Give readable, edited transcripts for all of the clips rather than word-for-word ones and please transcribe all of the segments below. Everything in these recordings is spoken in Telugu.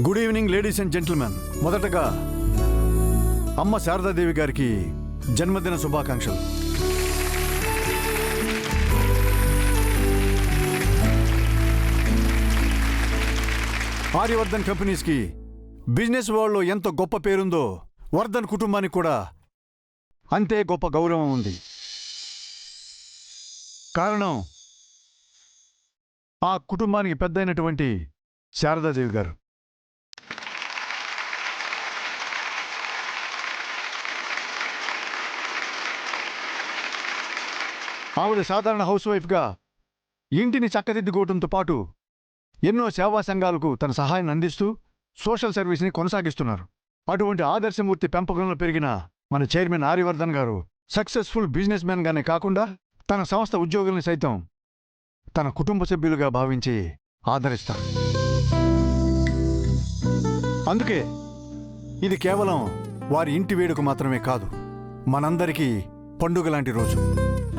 Good evening ladies and gentlemen. మొదటగా అమ్మ శారదాదేవి గారికి జన్మదిన శుభాకాంక్షలు. ఆర్యవర్ధన్ కంపెనీస్కి బిజినెస్ వరల్డ్లో ఎంత గొప్ప పేరుందో వర్ధన్ కుటుంబానికి కూడా అంతే గొప్ప గౌరవం ఉంది. కారణం ఆ కుటుంబానికి పెద్దయినటువంటి శారదాదేవి గారు. ఆవిడ సాధారణ హౌస్ వైఫ్గా ఇంటిని చక్కదిద్దుకోవడంతో పాటు ఎన్నో సేవా సంఘాలకు తన సహాయాన్ని అందిస్తూ సోషల్ సర్వీస్ని కొనసాగిస్తున్నారు. అటువంటి ఆదర్శమూర్తి పెంపకంలో పెరిగిన మన చైర్మన్ ఆర్యవర్ధన్ గారు సక్సెస్ఫుల్ బిజినెస్ మ్యాన్గానే కాకుండా తన సంస్థ ఉద్యోగుల్ని సైతం తన కుటుంబ సభ్యులుగా భావించి ఆదరిస్తారు. అందుకే ఇది కేవలం వారి ఇంటి వేడుక మాత్రమే కాదు, మనందరికీ పండుగ లాంటి రోజు.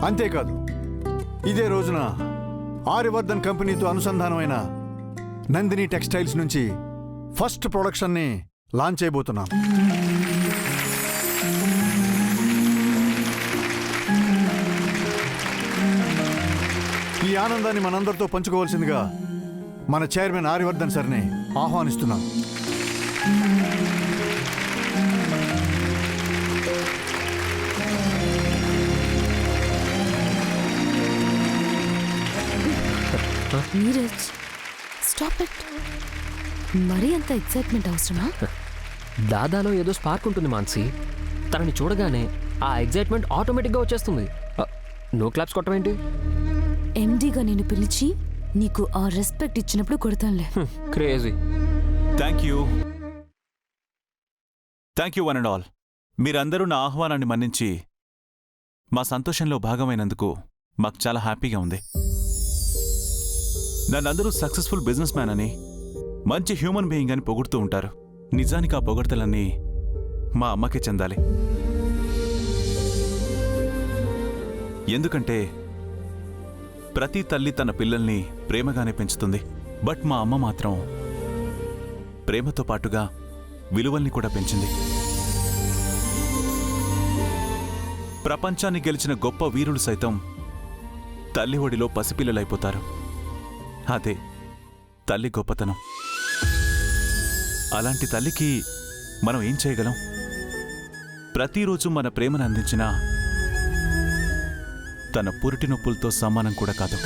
అంతేకాదు, ఇదే రోజున ఆర్యవర్ధన్ కంపెనీతో అనుసంధానమైన నందిని టెక్స్టైల్స్ నుంచి ఫస్ట్ ప్రొడక్షన్ని లాంచ్ చేయబోతున్నాం. ఈ ఆనందాన్ని మనందరితో పంచుకోవాల్సిందిగా మన చైర్మన్ ఆర్యవర్ధన్ సార్ని ఆహ్వానిస్తున్నాం. Neeraj, stop it. మరీ అంత ఎక్సైట్మెంట్ అవసరమా? దాదాలో ఏదో స్పార్క్ ఉంటుంది మాన్సి. తనని చూడగానే ఆ ఎక్సైట్మెంట్ ఆటోమేటిక్గా వచ్చేస్తుంది. No claps కొట్టమేంటి? ఎండీగా నేను పిలిచి నీకు ఆ రెస్పెక్ట్ ఇచ్చినప్పుడు కొడతానులే. Crazy. Thank you one and all. మీరందరూ నా ఆహ్వానాన్ని మన్నించి మా సంతోషంలో భాగమైనందుకు మాకు చాలా హ్యాపీగా ఉంది. నన్నందరూ సక్సెస్ఫుల్ బిజినెస్ మ్యాన్ అని, మంచి హ్యూమన్ బీయింగ్ అని పొగుడుతూ ఉంటారు. నిజానికి ఆ పొగడ్తలన్నీ మా అమ్మకే చెందాలి. ఎందుకంటే ప్రతి తల్లి తన పిల్లల్ని ప్రేమగానే పెంచుతుంది. బట్ మా అమ్మ మాత్రం ప్రేమతో పాటుగా విలువల్ని కూడా పెంచింది. ప్రపంచాన్ని గెలిచిన గొప్ప వీరులు సైతం తల్లి ఒడిలో పసిపిల్లలైపోతారు. అదే తల్లి గొప్పతనం. అలాంటి తల్లికి మనం ఏం చేయగలం? ప్రతిరోజు మన ప్రేమను అందించిన తన పురిటి నొప్పులతో సమానం కూడా కాదు.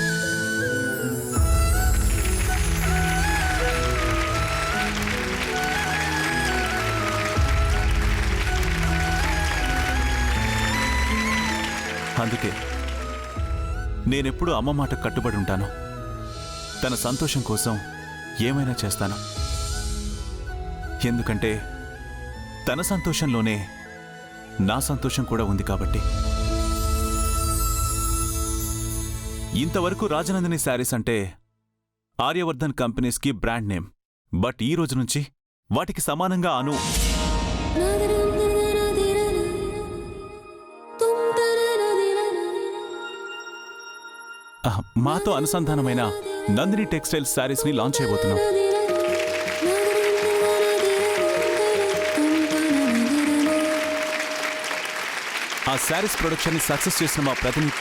అందుకే నేనెప్పుడు అమ్మ మాట కట్టుబడి ఉంటాను. తన సంతోషం కోసం ఏమైనా చేస్తాను. ఎందుకంటే తన సంతోషంలోనే నా సంతోషం కూడా ఉంది కాబట్టి. ఇంతవరకు రాజనందిని శారీస్ అంటే ఆర్యవర్ధన్ కంపెనీస్కి బ్రాండ్ నేమ్. బట్ ఈ రోజు నుంచి వాటికి సమానంగా మాతో అనుసంధానమైన నందిని టెక్స్టైల్స్ శారీస్ని లాంచ్ చేయబోతున్నాం. ఆ శారీస్ ప్రొడక్షన్ని సక్సెస్ చేసిన మా ప్రతినిధి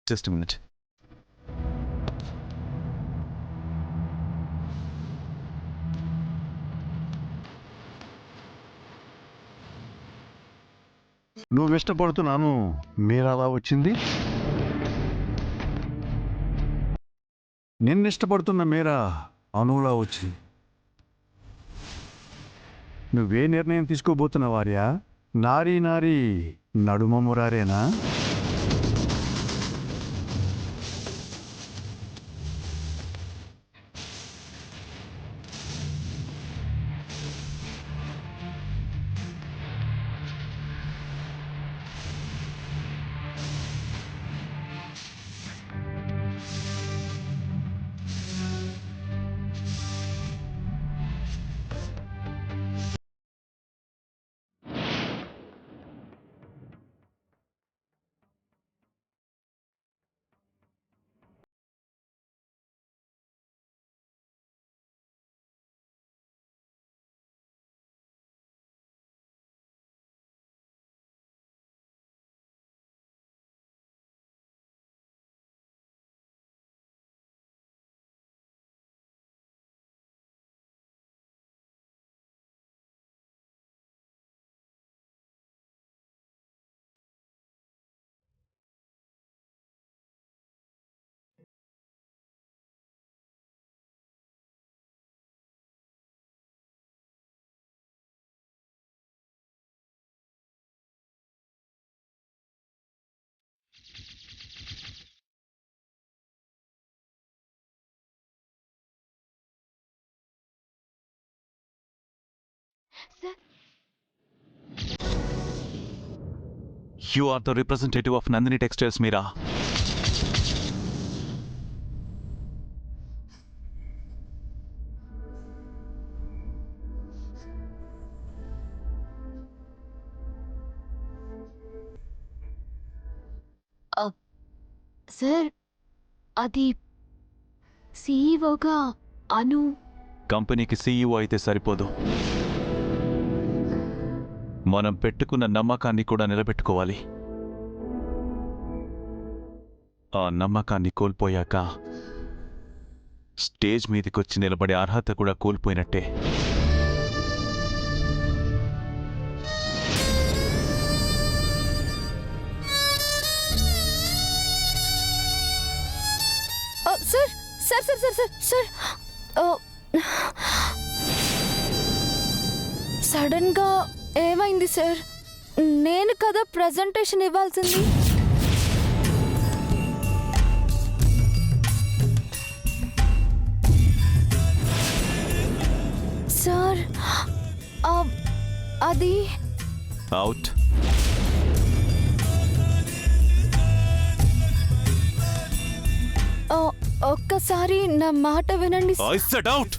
జస్ట్ మినిట్. నువ్వు ఇష్టపడుతున్నాను మీరలా వచ్చింది. నిన్ను ఇష్టపడుతున్న మీరా అనువులా వచ్చింది. నువ్వే నిర్ణయం తీసుకోబోతున్న వార్యా? నారీ నారీ నడుమ మురారేనా? You are the representative of Nandini Textiles, Meera. Sir, అది సీఈఓగా అను. కంపెనీకి సీఈఓ అయితే సరిపోదు, మనం పెట్టుకున్న నమ్మకాన్ని కూడా నిలబెట్టుకోవాలి. ఆ నమ్మకాన్ని కోల్పోయాక స్టేజ్ మీదకొచ్చి నిలబడే అర్హత కూడా కోల్పోయినట్టే. Sir sir sir sir sir sir sudden గా ఏమైంది సార్? నేను కదా ప్రెజెంటేషన్ ఇవ్వాల్సింది. సార్ అది అవుట్. ఒక్కసారి నా మాట వినండి. I said out.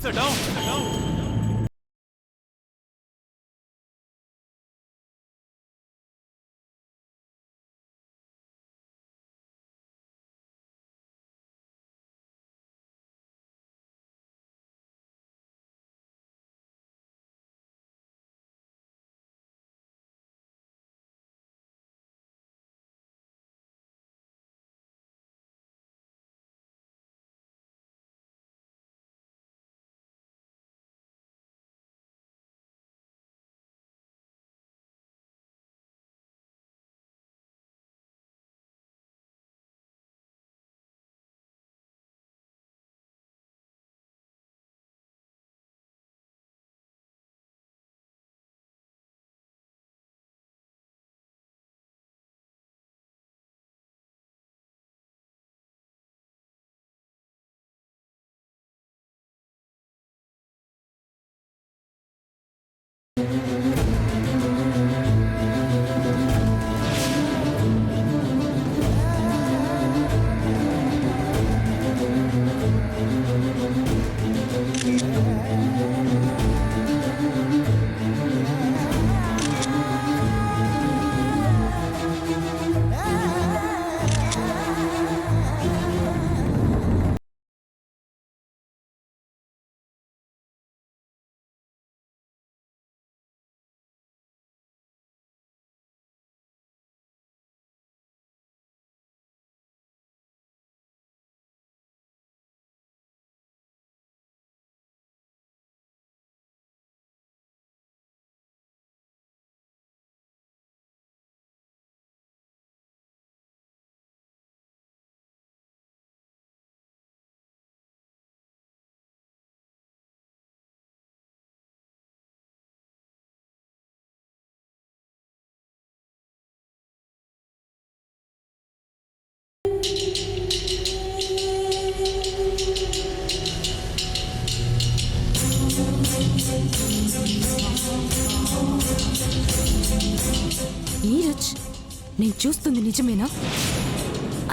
నేను చూస్తుంది నిజమేనా?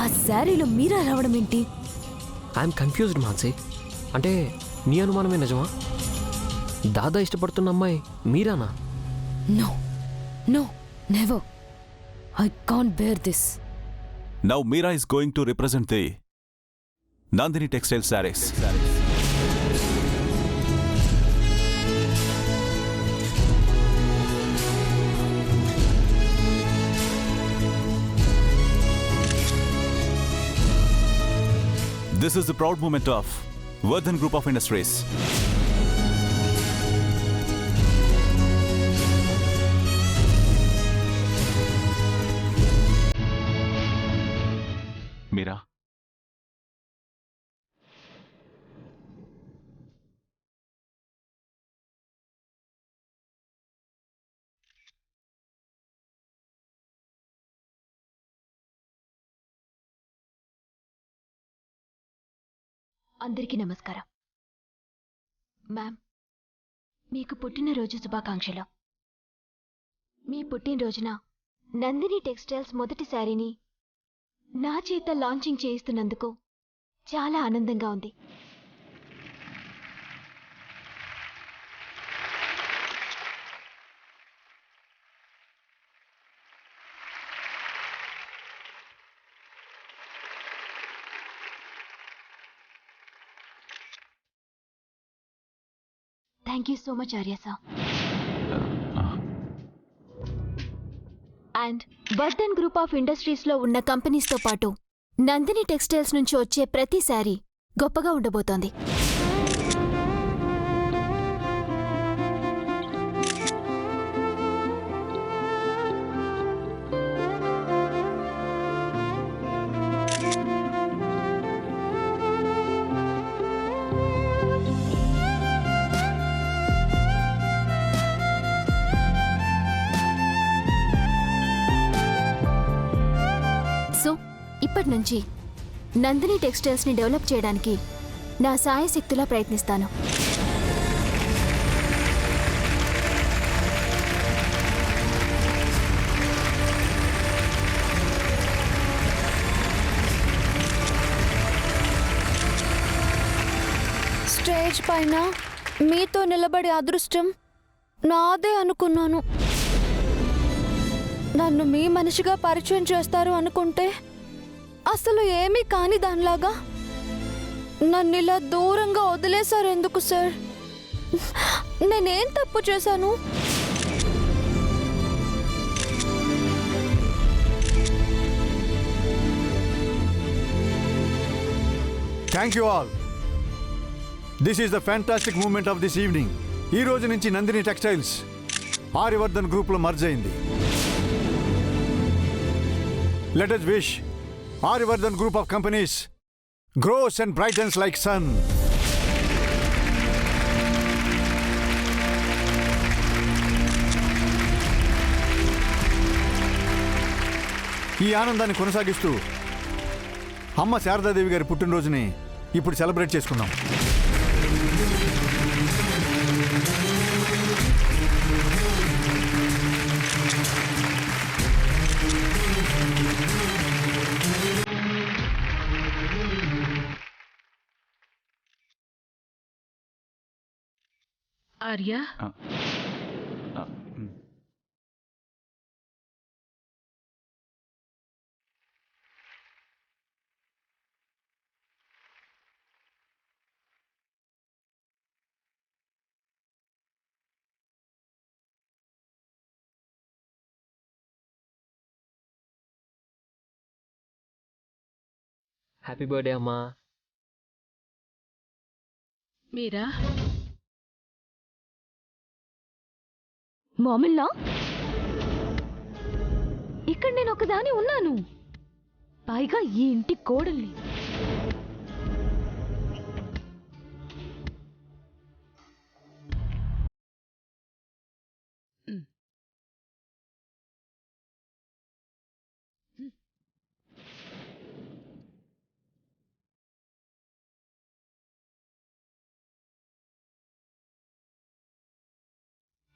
ఆ శారీలో మీరా రావడం ఏంటి? I'm confused Mansi. అంటే నీ అనుమానమే నిజమా? దాదా ఇష్టపడుతున్న అమ్మాయి మీరానా? No no never. I can't bear this. Now Meera is going to represent the Nandini textile sarees. This is the proud moment of Vardhan Group of Industries. Meera. అందరికీ నమస్కారం. మ్యామ్, మీకు పుట్టినరోజు శుభాకాంక్షలు. మీ పుట్టినరోజున నందిని టెక్స్టైల్స్ మొదటి శారీని నా చేత లాంచింగ్ చేయిస్తున్నందుకు చాలా ఆనందంగా ఉంది. Thank you so much Arya sir. And Vardhan group of ఇండస్ట్రీస్లో ఉన్న కంపెనీస్తో పాటు నందిని టెక్స్టైల్స్ నుంచి వచ్చే ప్రతి శారీ గొప్పగా ఉండబోతోంది. సో ఇప్పటి నుంచి నందిని టెక్స్టైల్స్ని డెవలప్ చేయడానికి నా సాయశక్తులా ప్రయత్నిస్తాను. స్టేజ్ పైన మీతో నిలబడే అదృష్టం నాదే అనుకున్నాను. నన్ను మీ మనిషిగా పరిచయం చేస్తారు అనుకుంటే అసలు ఏమీ కాని దానిలాగా నన్ను ఇలా దూరంగా వదిలేశారు ఎందుకు సార్? నేనేం తప్పు చేశాను? Thank you all. This is the fantastic moment of this evening. ఈ రోజు నుంచి నందిని టెక్స్టైల్స్ ఆర్యవర్ధన్ గ్రూప్లో మర్జ్ అయింది. Let us wish Aryavardhan Group of Companies grows and brightens like sun. ఈ ఆనందాన్ని కొనసాగిస్తూ అమ్మ శారదాదేవి గారి పుట్టినరోజుని ఇప్పుడు సెలబ్రేట్ చేసుకుందాం. ఆర్య, హ్యాపీ బర్త్డే అమ్మా. మీరా, మామూలునా? ఇక్కడ నేను ఒకదాని ఉన్నాను, పైగా ఈ ఇంటి కోడల్ని.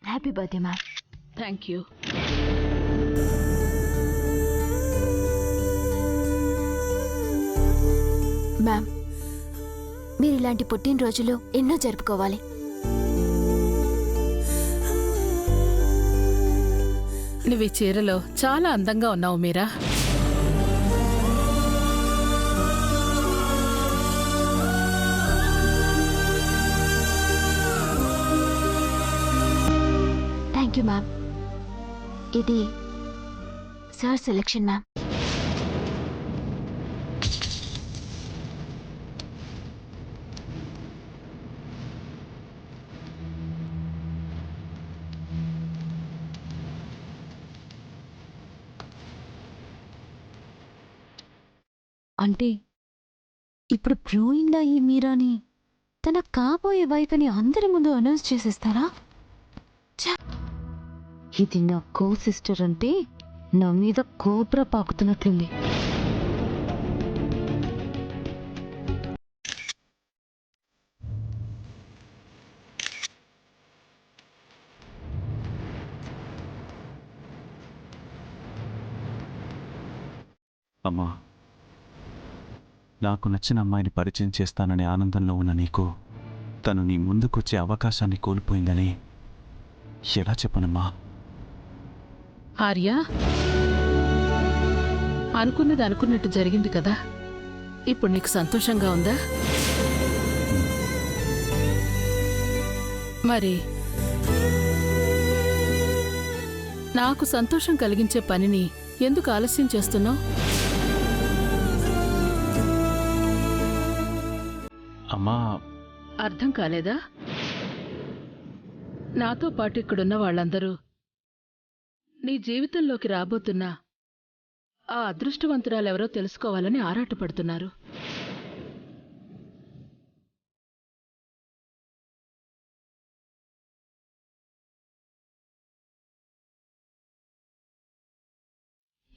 Happy birthday ma'am. Thank you. Ma'am. మీరు ఇలాంటి పుట్టినరోజులు ఎన్నో జరుపుకోవాలి. నువ్వు ఈ చీరలో చాలా అందంగా ఉన్నావు మీరా. Thank you ma'am. ఇది సార్ సెలెక్షన్ మ్యామ్. అంటే ఇప్పుడు బ్రూయింగ్లా ఈ మీరాని తన కాబోయే వైఫ్ అని అందరి ముందు అనౌన్స్ చేసేస్తారా? ఛ! ఇది నా కో సిస్టర్ అంటే నా మీద కోబ్రా పాకుతున్నట్లుంది. అమ్మా, నాకు నచ్చిన అమ్మాయిని పరిచయం చేస్తాననే ఆనందంలో ఉన్న నీకు తను నీ ముందుకొచ్చే అవకాశాన్ని కోల్పోయిందని ఎలా చెప్పనమ్మా? ఆర్య, అనుకున్నది అనుకున్నట్టు జరిగింది కదా. ఇప్పుడు నీకు సంతోషంగా ఉందా? మరి నాకు సంతోషం కలిగించే పనిని ఎందుకు ఆలస్యం చేస్తున్నావు? అమ్మా, అర్థం కాలేదా? నాతో పాటు ఇక్కడున్న వాళ్ళందరూ నీ జీవితంలోకి రాబోతున్న ఆ అదృష్టవంతురాలెవరో తెలుసుకోవాలని ఆరాటపడుతున్నారు.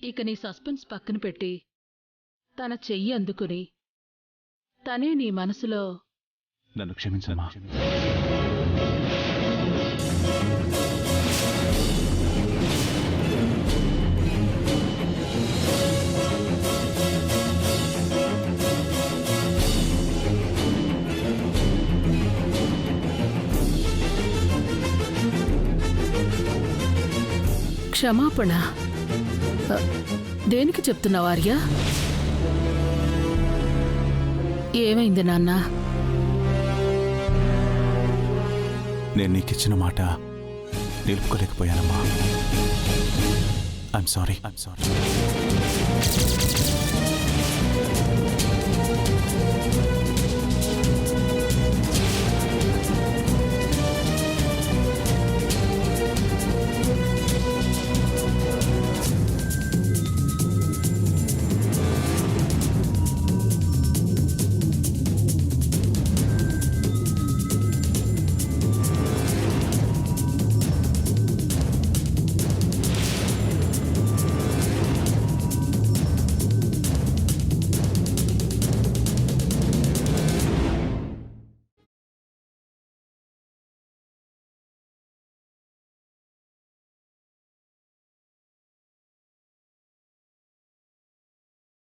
ఇక నీ సస్పెన్స్ పక్కన పెట్టి తన చెయ్యి అందుకుని తనే నీ మనసులో నన్ను క్షమించమ్మా. క్షమాపణ దేనికి చెప్తున్నావు ఆర్య? ఏమైంది నాన్న? నేను నీకిచ్చిన మాట నిలుపుకోలేకపోయానమ్మా. I'm sorry.